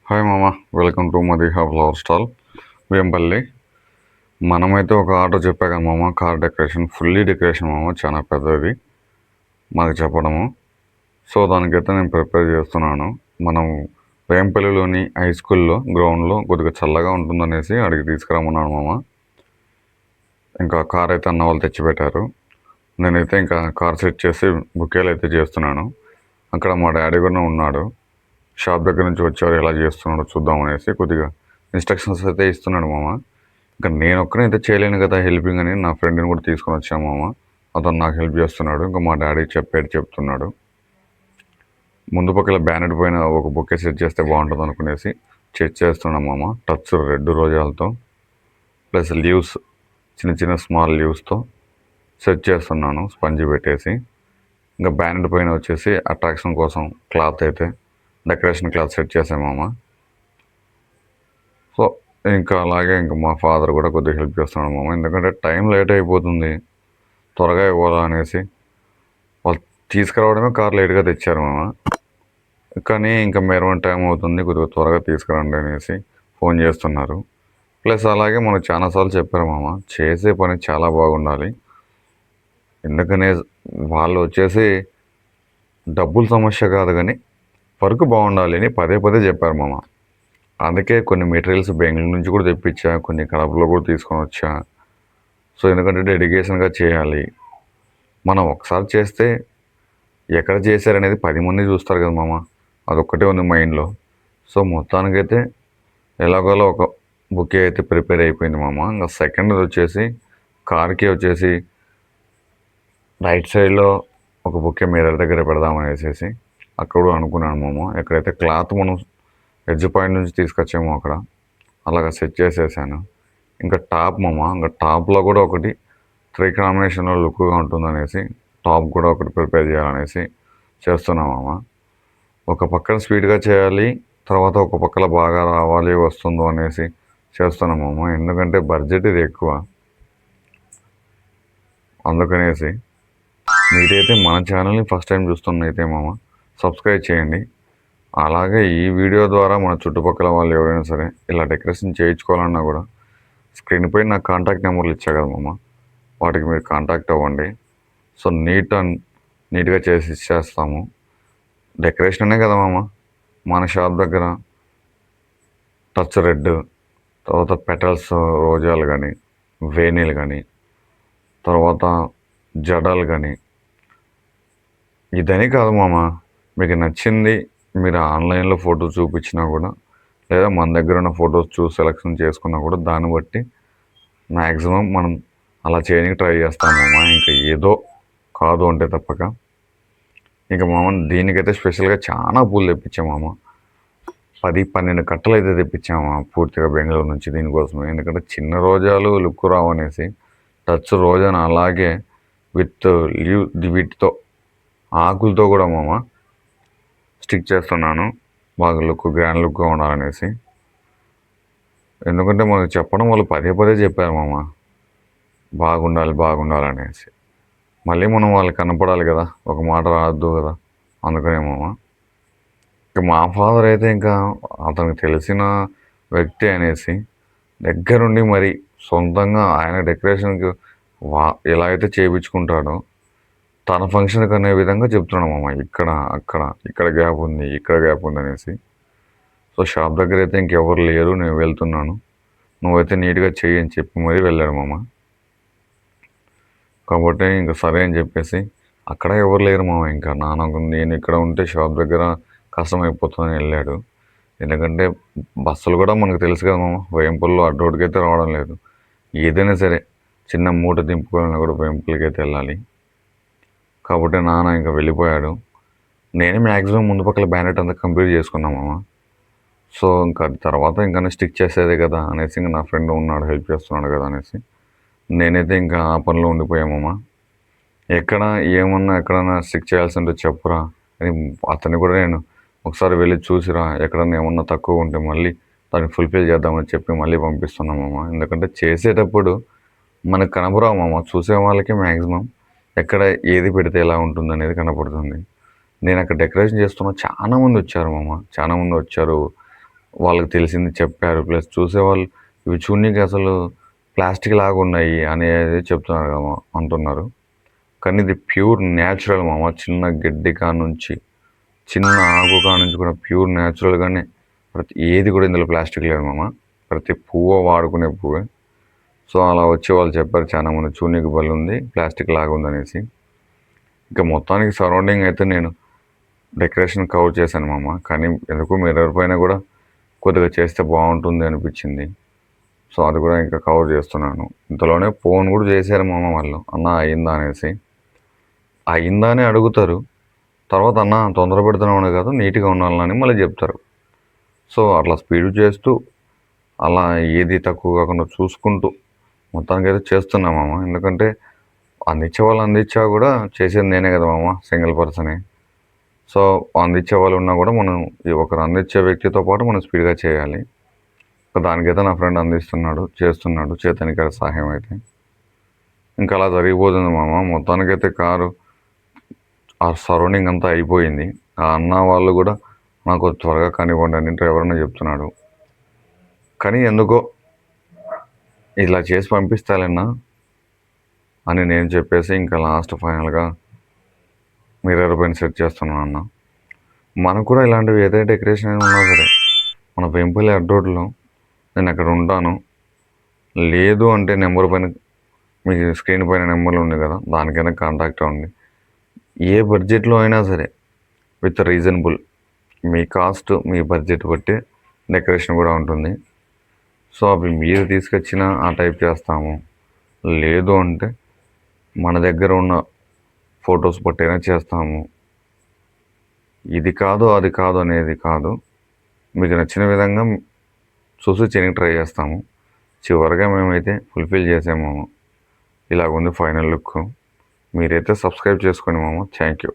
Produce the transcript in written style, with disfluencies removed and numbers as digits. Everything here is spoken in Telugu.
హాయ్ మామ, welcome to Madiha flower stall Vempalli. మనమైతే ఒక ఆర్డర్ చెప్పా కదా మామ, కార్ డెకరేషన్ ఫుల్లీ డెకరేషన్ మామ, చాలా పెద్దది మాకు చెప్పడము. సో దానికైతే నేను ప్రిపేర్ చేస్తున్నాను. మనం వేంపల్లిలోని హై స్కూల్లో గ్రౌండ్లో కొద్దిగా చల్లగా ఉంటుందనేసి అడిగి తీసుకురమ్మన్నాను మామ. ఇంకా కార్ అయితే అన్న వాళ్ళు తెచ్చిపెట్టారు. నేనైతే ఇంకా కార్ సెట్ చేసి బుకేలు అయితే చేస్తున్నాను. అక్కడ మా డాడీ కూడా ఉన్నాడు. షాప్ దగ్గర నుంచి వచ్చారు, ఎలా చేస్తున్నాడో చూద్దాం అనేసి కొద్దిగా ఇన్స్ట్రక్షన్స్ అయితే ఇస్తున్నాడు మామ. ఇంకా నేను ఒక్కనైతే చేయలేను కదా హెల్పింగ్ అని నా ఫ్రెండ్ని కూడా తీసుకొని వచ్చాను మామ. అతను నాకు హెల్ప్ చేస్తున్నాడు. ఇంకా మా డాడీ చెప్తున్నాడు. ముందు పక్కల బ్యానెట్ పైన ఒక బొకే సెట్ చేస్తే బాగుంటుంది అనుకునేసి సెట్ చేస్తున్నాం మామ. టచ్ రెడ్ రోజాలతో ప్లస్ లీవ్స్, చిన్న చిన్న స్మాల్ లీవ్స్తో సెట్ చేస్తున్నాను స్పంజి పెట్టేసి. ఇంకా బ్యానెట్ పైన వచ్చేసి అట్రాక్షన్ కోసం క్లాత్ అయితే డెకరేషన్ క్లాత్ సెట్ చేసామమ్మ. సో ఇంకా అలాగే ఇంకా మా ఫాదర్ కూడా కొద్దిగా హెల్ప్ చేస్తున్నాడు మామ. ఎందుకంటే టైం లేట్ అయిపోతుంది, త్వరగా ఇవ్వాలా అనేసి వాళ్ళు తీసుకురావడమే కార్ లేట్గా తెచ్చారు మామ. కానీ ఇంకా మెరవన్ టైం అవుతుంది, కొద్దిగా త్వరగా తీసుకురండి అనేసి ఫోన్ చేస్తున్నారు. ప్లస్ అలాగే మనకు చాలాసార్లు చెప్పారు మామ, చేసే పని చాలా బాగుండాలి. ఎందుకనే వాళ్ళు వచ్చేసి డబ్బుల సమస్య కాదు కానీ వర్క్ బాగుండాలి అని పదే పదే చెప్పారు మామ. అందుకే కొన్ని మెటీరియల్స్ బెంగళూరు నుంచి కూడా తెప్పించా, కొన్ని కడపలో కూడా తీసుకొని వచ్చా. సో ఎందుకంటే డెడికేషన్గా చేయాలి. మనం ఒకసారి చేస్తే ఎక్కడ చేశారనేది 10 మంది చూస్తారు కదా మామ, అదొక్కటే ఉంది మైండ్లో. సో మొత్తానికైతే ఎలాగోలా ఒక బుకే అయితే ప్రిపేర్ అయిపోయింది మామ. ఇంకా సెకండ్ వచ్చేసి కార్కి వచ్చేసి రైట్ సైడ్లో ఒక బుకే మిర్రర్ దగ్గర పెడదామనేసి అక్కడ కూడా అనుకున్నాను మామ. ఎక్కడైతే క్లాత్ మనం ఎడ్జ్ పాయింట్ నుంచి తీసుకొచ్చామో అక్కడ అలాగ సెట్ చేసేసాను. ఇంకా టాప్ మామ, ఇంకా టాప్లో కూడా ఒకటి 3 కాంబినేషన్లో లుక్గా ఉంటుందనేసి టాప్ కూడా ఒకటి ప్రిపేర్ చేయాలనేసి చేస్తున్నాం మామ. ఒక పక్కన స్పీడ్గా చేయాలి, తర్వాత ఒక పక్కన బాగా రావాలి వస్తుందో అనేసి చేస్తున్నాం మామ. ఎందుకంటే బడ్జెట్ ఇది ఎక్కువ, అందుకనేసి మీరైతే మన ఛానల్ని ఫస్ట్ టైం చూస్తున్నైతే మామ సబ్స్క్రైబ్ చేయండి. అలాగే ఈ వీడియో ద్వారా మన చుట్టుపక్కల వాళ్ళు ఎవరైనా సరే ఇలా డెకరేషన్ చేయించుకోవాలన్నా కూడా స్క్రీన్ పై నాకు కాంటాక్ట్ నెంబర్లు ఇచ్చా కదా మామ, వాటికి మీరు కాంటాక్ట్ అవ్వండి. సో నీట్గా చేసి ఇచ్చేస్తాము. డెకరేషన్ అనే కదా మామ మన షాప్ దగ్గర టచ్ రెడ్, తర్వాత పెటల్స్ రోజాలు కానీ, వేణీలు కానీ, తర్వాత జడాలు కానీ, ఇదని కాదు మామ, మీకు నచ్చింది మీరు ఆన్లైన్లో ఫోటో చూపించినా కూడా, లేదా మన దగ్గర ఉన్న ఫొటోస్ చూసి సెలెక్షన్ చేసుకున్నా కూడా దాన్ని బట్టి మ్యాక్సిమం మనం అలా చేయడానికి ట్రై చేస్తామమ్మా. ఇంకా ఏదో కాదు అంటే తప్పక. ఇంకా మామ దీనికైతే స్పెషల్గా చాలా పూలు తెప్పించామమ్మ. 10-12 కట్టలు అయితే తెప్పించామా పూర్తిగా బెంగళూరు నుంచి దీనికోసమే. ఎందుకంటే చిన్న రోజాలు లుక్ రావనేసి టచ్ రోజాను అలాగే విత్ లీవ్ వీటితో ఆకులతో కూడా మామ స్టిక్ చేస్తున్నాను, బాగా లుక్ గ్రాండ్ లుక్గా ఉండాలనేసి. ఎందుకంటే మనకు చెప్పడం వాళ్ళు పదే పదే చెప్పారు మామ, బాగుండాలనేసి. మళ్ళీ మనం వాళ్ళకి కనపడాలి కదా, ఒక మాట రావద్దు కదా, అందుకనే మామ. ఇంకా మా ఫాదర్ అయితే ఇంకా అతనికి తెలిసిన వ్యక్తి అనేసి దగ్గరుండి మరి సొంతంగా ఆయన డెకరేషన్కి ఎలా అయితే చేయించుకుంటాడో తన ఫంక్షన్కి అనే విధంగా చెప్తున్నాడు మామ. ఇక్కడ గ్యాప్ ఉంది, ఇక్కడ గ్యాప్ ఉంది అనేసి. సో షాప్ దగ్గర అయితే ఇంకెవరు లేరు, నేను వెళ్తున్నాను, నువ్వైతే నీట్గా చెయ్యి అని చెప్పి మరీ వెళ్ళాడు మామ. కాబట్టి ఇంకా సరే అని చెప్పేసి అక్కడ ఎవరు లేరు మామ. ఇంకా నేను ఇక్కడ ఉంటే షాప్ దగ్గర కష్టమైపోతుందని వెళ్ళాడు. ఎందుకంటే బస్సులు కూడా మనకు తెలుసు కదా మామ, వేంపల్లో అడ్డోడికి అయితే రావడం లేదు. ఏదైనా సరే చిన్న మూట దింపుకోవాలన్నా కూడా వేంపల్లికి అయితే వెళ్ళాలి. కాబట్టి నాన్న ఇంకా వెళ్ళిపోయాడు. నేనే మ్యాక్సిమం ముందు పక్కల బ్యానెట్ అంతా కంప్లీట్ చేసుకున్నాం మామ. సో ఇంకా తర్వాత ఇంకా స్టిక్ చేసేదే కదా అనేసి ఇంకా నా ఫ్రెండ్ ఉన్నాడు, హెల్ప్ చేస్తున్నాడు కదా అనేసి నేనైతే ఇంకా ఆ పనిలో ఉండిపోయామమ్మా. ఎక్కడన్నా స్టిక్ చేయాల్సి ఉంటే చెప్పురా అని అతన్ని కూడా నేను ఒకసారి వెళ్ళి చూసిరా, ఎక్కడన్నా ఏమన్నా తక్కువ ఉంటే మళ్ళీ దాన్ని ఫుల్ఫిల్ చేద్దామని చెప్పి మళ్ళీ పంపిస్తున్నామమ్మ. ఎందుకంటే చేసేటప్పుడు మనకు కనపరామమ్మ, చూసే వాళ్ళకి మ్యాక్సిమం ఎక్కడ ఏది పెడితే ఎలా ఉంటుంది అనేది కనపడుతుంది. నేను అక్కడ డెకరేషన్ చేస్తున్నా, చాలామంది వచ్చారు మామ, చాలామంది వచ్చారు. వాళ్ళకి తెలిసింది చెప్పారు. ప్లస్ చూసేవాళ్ళు ఇవి చూడనీకి అసలు ప్లాస్టిక్ లాగా ఉన్నాయి అనేది చెప్తున్నారు కదా అంటున్నారు. కానీ ఇది ప్యూర్ న్యాచురల్ మామ. చిన్న గడ్డి కానుంచి చిన్న ఆకు కానుంచి కూడా ప్యూర్ న్యాచురల్గానే ప్రతి ఏది కూడా ఇందులో ప్లాస్టిక్ లేదు మామ. ప్రతి పువ్వు వాడుకునే పువ్వే. సో అలా వచ్చి వాళ్ళు చెప్పారు చాలా మంది చూడనీకి బలి ఉంది, ప్లాస్టిక్ లాగా ఉందనేసి. ఇంకా మొత్తానికి సరౌండింగ్ అయితే నేను డెకరేషన్ కవర్ చేశాను మామ. కానీ ఎందుకు మిర్రర్ పైన కూడా కొద్దిగా చేస్తే బాగుంటుంది అనిపించింది. సో అది కూడా ఇంకా కవర్ చేస్తున్నాను. ఇంతలోనే ఫోన్ కూడా చేశారు మామ వాళ్ళు, అన్న అయిందా అనేసి. అయిందా అని అడుగుతారు, తర్వాత అన్న తొందర పెడుతున్నామని కాదు నీట్గా ఉండాలని మళ్ళీ చెప్తారు. సో అట్లా స్పీడ్ చేస్తూ అలా ఏది తక్కువ కాకుండా చూసుకుంటూ మొత్తానికి అయితే చేస్తున్నా మామ. ఎందుకంటే అందించే వాళ్ళు అందించా కూడా చేసేది నేనే కదా మామ, సింగిల్ పర్సనే. సో అందించే వాళ్ళు ఉన్నా కూడా మనం ఈ ఒకరు అందించే వ్యక్తితో పాటు మనం స్పీడ్గా చేయాలి. దానికైతే నా ఫ్రెండ్ అందిస్తున్నాడు, చేస్తున్నాడు చేతనికి గారి సహాయం అయితే. ఇంకా అలా జరిగిపోతుంది మామ. మొత్తానికైతే కారు ఆ సరౌండింగ్ అంతా అయిపోయింది. ఆ అన్న వాళ్ళు కూడా నాకు త్వరగా కానివ్వండి అని డ్రైవర్ అన్న చెప్తున్నాడు. కానీ ఎందుకో ఇలా చేసి పంపిస్తాలన్నా అని నేను చెప్పేసి ఇంకా లాస్ట్ ఫైనల్గా మిర్రర్ పైన సెట్ చేస్తున్నాను అన్న. మనకు కూడా ఇలాంటివి ఏదైతే డెకరేషన్ అయినా ఉన్నా సరే మన పెంపల్లి అడ్రోడ్లో నేను అక్కడ ఉంటాను. లేదు అంటే నెంబర్ పైన మీ స్క్రీన్ పైన నెంబర్లు ఉంది కదా, దానికైనా కాంటాక్ట్ అవ్వండి. ఏ బడ్జెట్లో అయినా సరే with reasonable, me cost me budget బట్టి డెకరేషన్ కూడా ఉంటుంది. సో అవి మీరు తీసుకొచ్చిన ఆ టైప్ చేస్తాము. లేదు అంటే మన దగ్గర ఉన్న ఫొటోస్ బట్టైనా చేస్తాము. ఇది కాదు అది కాదు అనేది కాదు, మీకు నచ్చిన విధంగా చూసి చేయడానికి ట్రై చేస్తాము. చివరిగా మేమైతే ఫుల్ఫిల్ చేసాము. ఇలాగుంది ఫైనల్ లుక్. మీరైతే సబ్స్క్రైబ్ చేసుకోండి మామ. Thank you.